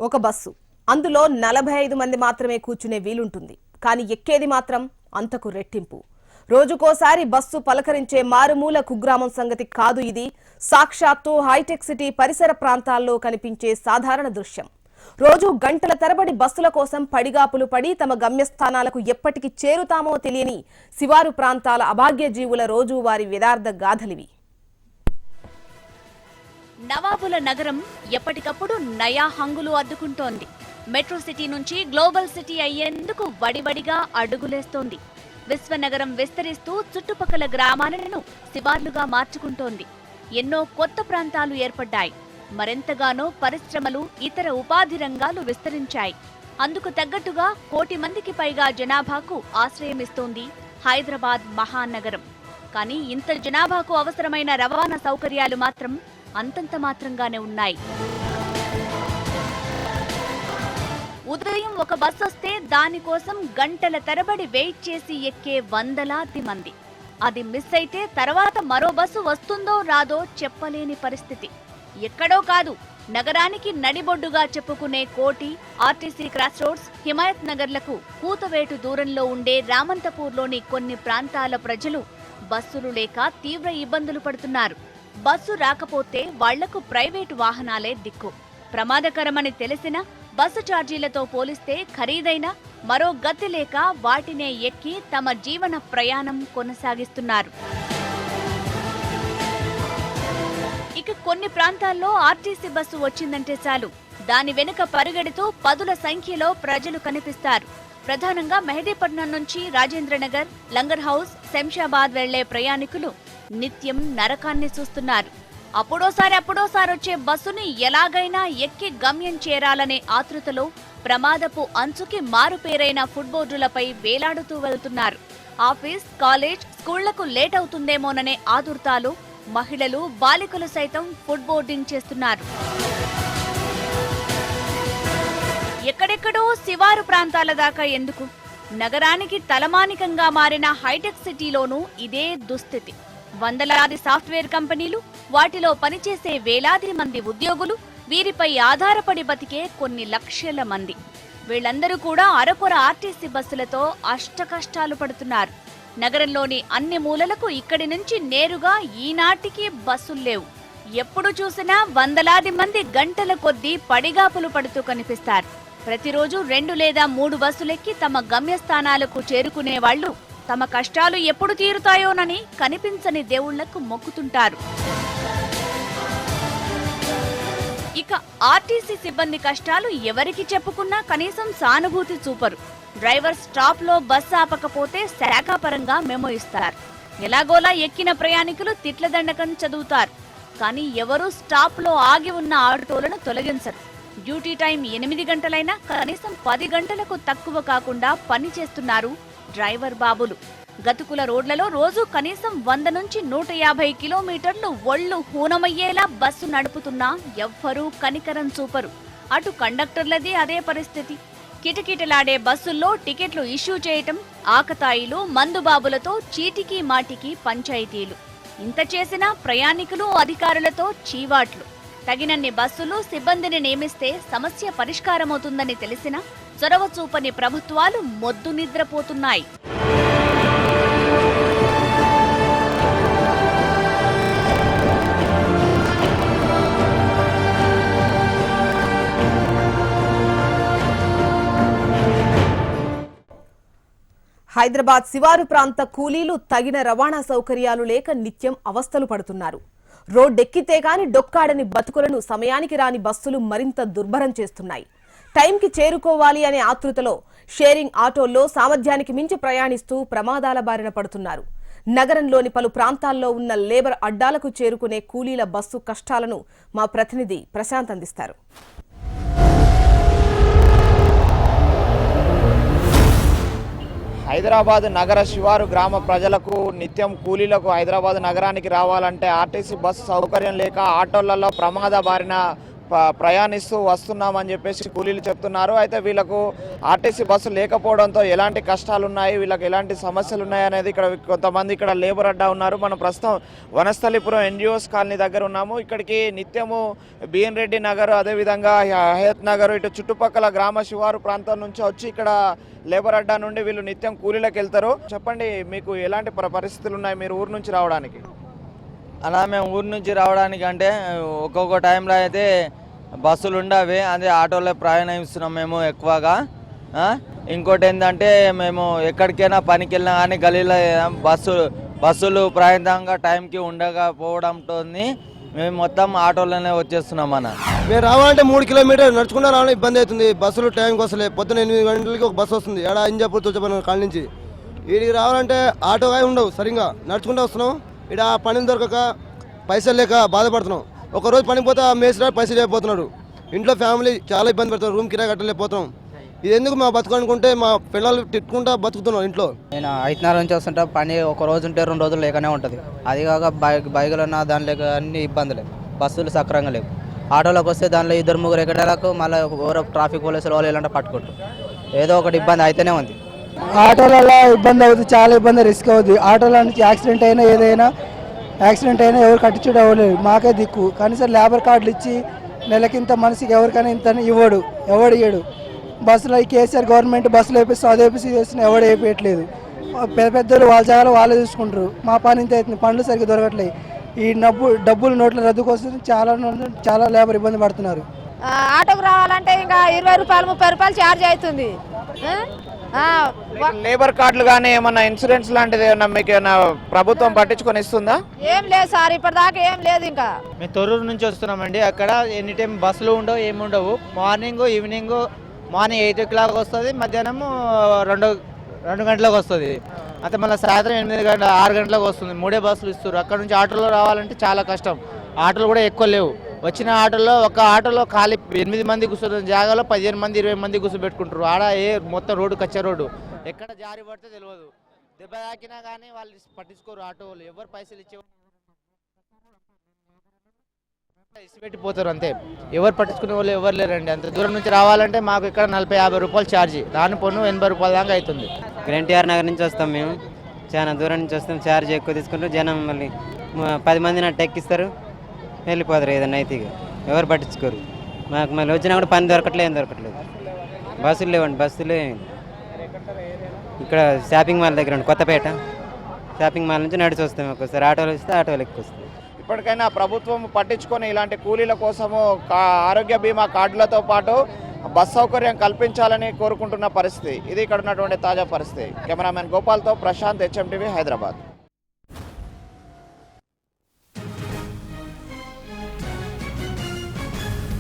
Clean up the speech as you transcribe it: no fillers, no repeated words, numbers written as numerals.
ఒక బస్సు అందులో 45 మంది మాత్రమే కూర్చునే వీలుంటుంది. కానీ ఎక్కేది మాత్రం అంతకు రెట్టింపు. రోజుకోసారి బస్సు పలకరించే మారుమూల కుగ్రామం సంగతి కాదు ఇది. సాక్షాత్తు హైటెక్ సిటీ పరిసర ప్రాంతాల్లో కనిపించే సాధారణ దృశ్యం. రోజు గంటల తరబడి బస్సుల కోసం పడిగాపులు పడి తమ గమ్యస్థానాలకు ఎప్పటికి చేరుతామో తెలియని శివారు ప్రాంతాల అభాగ్య జీవుల రోజువారీ యథార్థ గాథలివి. నవాబుల నగరం ఎప్పటికప్పుడు నయా హంగులు అద్దుకుంటోంది. మెట్రో సిటీ నుంచి గ్లోబల్ సిటీ అయ్యేందుకు వడివడిగా అడుగులేస్తోంది. విశ్వనగరం విస్తరిస్తూ చుట్టుపక్కల గ్రామాలను శివార్లుగా మార్చుకుంటోంది. ఎన్నో కొత్త ప్రాంతాలు ఏర్పడ్డాయి. మరెంతగానో పరిశ్రమలు, ఇతర ఉపాధి రంగాలు విస్తరించాయి. అందుకు తగ్గట్టుగా 1 కోటి మందికి పైగా జనాభాకు ఆశ్రయమిస్తోంది హైదరాబాద్ మహానగరం. కానీ ఇంత జనాభాకు అవసరమైన రవాణా సౌకర్యాలు మాత్రం అంతంత మాత్రంగానే ఉన్నాయి. ఉదయం ఒక బస్సు వస్తే దానికోసం గంటల తరబడి వెయిట్ చేసి ఎక్కే వందలాది మంది. అది మిస్ అయితే తర్వాత మరో బస్సు వస్తుందో రాదో చెప్పలేని పరిస్థితి. ఎక్కడో కాదు, నగరానికి నడిబొడ్డుగా చెప్పుకునే కోటి, ఆర్టీసీ క్రాస్ రోడ్స్, హిమాయత్ నగర్లకు కూతవేటు దూరంలో ఉండే రామంతపూర్లోని కొన్ని ప్రాంతాల ప్రజలు బస్సులు లేక తీవ్ర ఇబ్బందులు పడుతున్నారు. బస్సు రాకపోతే వాళ్లకు ప్రైవేటు వాహనాలే దిక్కు. ప్రమాదకరమని తెలిసిన బస్సు ఛార్జీలతో పోలిస్తే ఖరీదైన మరో గతి లేక వాటినే ఎక్కి తమ జీవన ప్రయాణం కొనసాగిస్తున్నారు. ఇక కొన్ని ప్రాంతాల్లో ఆర్టీసీ బస్సు వచ్చిందంటే చాలు, దాని వెనుక పరుగెడుతూ పదుల సంఖ్యలో ప్రజలు కనిపిస్తారు. ప్రధానంగా మెహదీపట్నం నుంచి రాజేంద్రనగర్, లంగర్ హౌస్, శంషాబాద్ వెళ్లే ప్రయాణికులు నిత్యం నరకాన్ని చూస్తున్నారు. అప్పుడోసారి వచ్చే బస్సుని ఎలాగైనా ఎక్కి గమ్యం చేరాలనే ఆతృతలో ప్రమాదపు అంచుకి మారుపేరైన ఫుట్బోర్డులపై వేలాడుతూ వెళ్తున్నారు. ఆఫీస్, కాలేజ్, స్కూళ్లకు లేట్ అవుతుందేమోననే ఆదుర్తాలు మహిళలు, బాలికలు సైతం ఫుట్బోర్డింగ్ చేస్తున్నారు. ఎక్కడెక్కడో శివారు ప్రాంతాల దాకా ఎందుకు, నగరానికి తలమానికంగా మారిన హైటెక్ సిటీలోనూ ఇదే దుస్థితి. వందలాది సాఫ్ట్వేర్ కంపెనీలు, వాటిలో పనిచేసే వేలాది మంది ఉద్యోగులు, వీరిపై ఆధారపడి బతికే కొన్ని లక్షల మంది. వీళ్లందరూ కూడా అరకొర ఆర్టీసీ బస్సులతో అష్టకష్టాలు పడుతున్నారు. నగరంలోని అన్ని మూలలకు ఇక్కడి నుంచి నేరుగా ఈనాటికి బస్సులు లేవు. ఎప్పుడు చూసినా వందలాది మంది గంటల కొద్దీ పడిగాపులు పడుతూ కనిపిస్తారు. ప్రతిరోజు 2 లేదా 3 బస్సులెక్కి తమ గమ్యస్థానాలకు చేరుకునే వాళ్లు తమ కష్టాలు ఎప్పుడు తీరుతాయోనని కనిపించని దేవుళ్లకు మొక్కుతుంటారు. ఇక ఆర్టీసీ సిబ్బంది కష్టాలు ఎవరికి చెప్పుకున్నా కనీసం సానుభూతి చూపరు. డ్రైవర్ స్టాప్ లో బస్సు ఆపకపోతే శాఖాపరంగా మెమో ఇస్తారు. ఎలాగోలా ఎక్కిన ప్రయాణికులు తిట్ల దండకం చదువుతారు. కానీ ఎవరూ స్టాప్ లో ఆగి ఉన్న ఆటోలను తొలగించరు. డ్యూటీ టైం 8 గంటలైనా కనీసం 10 గంటలకు తక్కువ కాకుండా పని చేస్తున్నారు డ్రైవర్ బాబులు. గతుకుల రోడ్లలో రోజు కనీసం 100 నుంచి 150 కిలోమీటర్లు ఒళ్ళు హూనమయ్యేలా బస్సు నడుపుతున్నా ఎవ్వరూ కనికరం చూపరు. అటు కండక్టర్లది అదే పరిస్థితి. కిటకిటలాడే బస్సుల్లో టికెట్లు ఇష్యూ చేయటం, ఆకతాయిలు, మందుబాబులతో చీటికి మాటికి పంచాయతీలు. ఇంత చేసినా ప్రయాణికులు, అధికారులతో చీవాట్లు. తగినన్ని బస్సులు, సిబ్బందిని నియమిస్తే సమస్య పరిష్కారమవుతుందని తెలిసినా చొరవ చూపని ప్రభుత్వాలు మొద్దు నిద్రపోతున్నాయి. హైదరాబాద్ శివారు ప్రాంత కూలీలు తగిన రవాణా సౌకర్యాలు లేక నిత్యం అవస్థలు పడుతున్నారు. రోడ్డెక్కితే కాని డొక్కాడని బతుకులను సమయానికి రాని బస్సులు మరింత దుర్భరం చేస్తున్నాయి. టైంకి చేరుకోవాలి అనే ఆతృతలో షేరింగ్ ఆటోల్లో సామర్థ్యానికి మించి ప్రయాణిస్తూ ప్రమాదాల బారిన పడుతున్నారు. నగరంలోని పలు ప్రాంతాల్లో ఉన్న లేబర్ అడ్డాలకు చేరుకునే కూలీల బస్సు కష్టాలను మా ప్రతినిధి ప్రశాంత్ అందిస్తారు. హైదరాబాద్ నగర శివారు గ్రామ ప్రజలకు నిత్యం కూలీలకు హైదరాబాద్ నగరానికి రావాలంటే ఆర్టీసీ బస్సు సౌకర్యం లేక ఆటోలలో ప్రమాద బారిన ప్రయాణిస్తూ వస్తున్నామని చెప్పేసి కూలీలు చెప్తున్నారు. అయితే వీళ్ళకు ఆర్టీసీ బస్సు లేకపోవడంతో ఎలాంటి కష్టాలు ఉన్నాయి, వీళ్ళకి ఎలాంటి సమస్యలు ఉన్నాయి అనేది ఇక్కడ కొంతమంది ఇక్కడ లేబర్ అడ్డా ఉన్నారు. మనం ప్రస్తుతం వనస్థలిపురం ఎన్జిఓస్ కాలనీ దగ్గర ఉన్నాము. ఇక్కడికి నిత్యము బిఎన్ రెడ్డి నగర్, అదేవిధంగా హయత్ నగర్, ఇటు చుట్టుపక్కల గ్రామ శివారు ప్రాంతం నుంచి వచ్చి ఇక్కడ లేబర్ అడ్డా నుండి వీళ్ళు నిత్యం కూలీలకు వెళ్తారు. చెప్పండి, మీకు ఎలాంటి పరిస్థితులు ఉన్నాయి మీరు ఊరు నుంచి రావడానికి? అలా మేము ఊరి నుంచి రావడానికి అంటే ఒక్కొక్క టైంలో అయితే బస్సులు ఉండవి, అదే ఆటోలో ప్రయాణిస్తున్నాం మేము ఎక్కువగా. ఇంకోటి ఏంటంటే మేము ఎక్కడికైనా పనికి వెళ్ళినా కానీ గలీలో బస్సులు ప్రయాణంగా టైంకి ఉండకపోవడంతో మేము మొత్తం ఆటోలోనే వచ్చేస్తున్నాం అన్న. మేము రావాలంటే 3 కిలోమీటర్లు నడుచుకుంటూ రావాలని ఇబ్బంది అవుతుంది. బస్సులు టైంకి వస్తలే. పొద్దున్న 8 గంటలకి ఒక బస్సు వస్తుంది ఎక్కడ ఇంజాపూర్ తులసిపల్లి కాళ్ళ నుంచి. వీడికి రావాలంటే ఆటో ఉండవు, సరిగ్గా నడుచుకుంటూ వస్తున్నాం. ఇక్కడ పని దొరకక పైసలు లేక బాధపడుతున్నాం. ఒకరోజు పనికి పోతే ఆ మేస్త్రి పైసలు లేకపోతున్నాడు. ఇంట్లో ఫ్యామిలీ చాలా ఇబ్బంది పడుతున్నారు, రూమ్ కిరాయి కట్టలేకపోతున్నాం. ఇది ఎందుకు మా బతుకనుకుంటే మా పిల్లలు తిట్టుకుంటా బతుకుతున్నాం ఇంట్లో. నేను 5:30 నుంచి వస్తుంటా. పని ఒక రోజు ఉంటే 2 రోజులు లేకనే ఉంటుంది. అది కాక బైకులు ఉన్న దాని లేక అన్ని ఇబ్బందులే. బస్సులు సక్రంగా లేవు. ఆటోలోకి వస్తే దానిలో 2-3 ఎక్కడానికి మళ్ళీ ఎవరో ట్రాఫిక్ పోలీసులు వాళ్ళు ఇలాంటి పట్టుకుంటారు. ఏదో ఒకటి ఇబ్బంది అయితేనే ఉంది. ఆటోలలో ఇబ్బంది అవుతుంది, చాలా ఇబ్బంది, రిస్క్ అవుతుంది. ఆటోలో నుంచి యాక్సిడెంట్ అయినా ఎవరు కట్టించడం అవ్వలేదు. మాకే దిక్కు. కనీసం లేబర్ కార్డులు ఇచ్చి నెలకింత మనిషికి ఎవరికైనా ఇంత ఎవడు ఇయ్యడు. బస్సులో కేసీఆర్ గవర్నమెంట్ బస్సులు వేపిస్తాం, అది వేపిసి చేస్తున్నా ఎవడు వేయట్లేదు. పెద్దలు వాళ్ళ జాగాలో వాళ్ళే చూసుకుంటారు. మా పని ఇంత అవుతుంది, పనులు సరిగ్గా దొరకట్లేదు. ఈ డబ్బులు నోట్ల రద్దు కోసం చాలా లేబర్ ఇబ్బంది పడుతున్నారు. ఆటోకు రావాలంటే ఇంకా 20 రూపాయలు 30 రూపాయలు ఛార్జ్ అవుతుంది. లేబర్ కార్డులు కానీ ఏమన్నా ఇన్సూరెన్స్ లాంటిది ఏమన్నా మీకు ఏమన్నా ప్రభుత్వం పట్టించుకొని ఇస్తుందా? ఏం లేదు సార్, ఇప్పటిదాకా ఏం లేదు. ఇంకా మేము తొర్రూరు నుంచి వస్తున్నామండి. అక్కడ ఎనీ టైం బస్సులు ఉండవు, ఏముండవు. ఈవినింగ్ మార్నింగ్ 8 o'clock వస్తుంది, మధ్యాహ్నం 2 గంటలకు వస్తుంది. అయితే మళ్ళీ సాయంత్రం 6 గంటలకు వస్తుంది. 3 బస్సులు ఇస్తారు. అక్కడ నుంచి ఆటోలో రావాలంటే చాలా కష్టం. ఆటోలు కూడా ఎక్కువ లేవు. వచ్చిన ఒక ఆటోలో ఖాళీ 8 మంది కూర్చున్న జాగాలో 15 మంది 20 మంది కూర్చోబెట్టుకుంటారు. ఆడ మొత్తం రోడ్డు కచ్చా రోడ్డు, ఎక్కడ జారి పడితే తెలియదు. దెబ్బ తాకినా కానీ వాళ్ళు పట్టించుకోరు. ఆటో వాళ్ళు ఎవరు పైసలు ఇచ్చిపెట్టిపోతారు అంతే. ఎవరు పట్టించుకునే వాళ్ళు ఎవరు లేరండి. అంత దూరం నుంచి రావాలంటే మాకు ఇక్కడ 40-50 రూపాయలు ఛార్జీ, దాని పన్ను 80 రూపాయల దాకా అవుతుంది. ఎన్టీఆర్ నగర్ నుంచి వస్తాం మేము. చాలా దూరం నుంచి వస్తాం. ఛార్జ్ ఎక్కువ తీసుకుంటారు. జనం మళ్ళీ 10 మందిని అట్ట ఎక్కిస్తారు, వెళ్ళిపోతారు. ఏదన్నా అయితే ఎవరు పట్టించుకోరు. మాకు మళ్ళీ వచ్చినా కూడా పని ఏం దొరకట్లేదు. బస్సులు లేవండి. బస్సులే ఇక్కడ షాపింగ్ మాల్ దగ్గర ఉండి కొత్తపేట షాపింగ్ మాల్ నుంచి నడిచి వస్తాం. ఒక్కోసారి ఆటోలు వస్తే ఆటోలు ఎక్కువ వస్తాయి. ఇప్పటికైనా ప్రభుత్వం పట్టించుకొని ఇలాంటి కూలీల కోసము ఆరోగ్య బీమా కార్డులతో పాటు బస్ సౌకర్యం కల్పించాలని కోరుకుంటున్న పరిస్థితి ఇది. ఇక్కడ ఉన్నటువంటి తాజా పరిస్థితి. కెమెరామెన్ గోపాల్తో ప్రశాంత్, HM TV, హైదరాబాద్.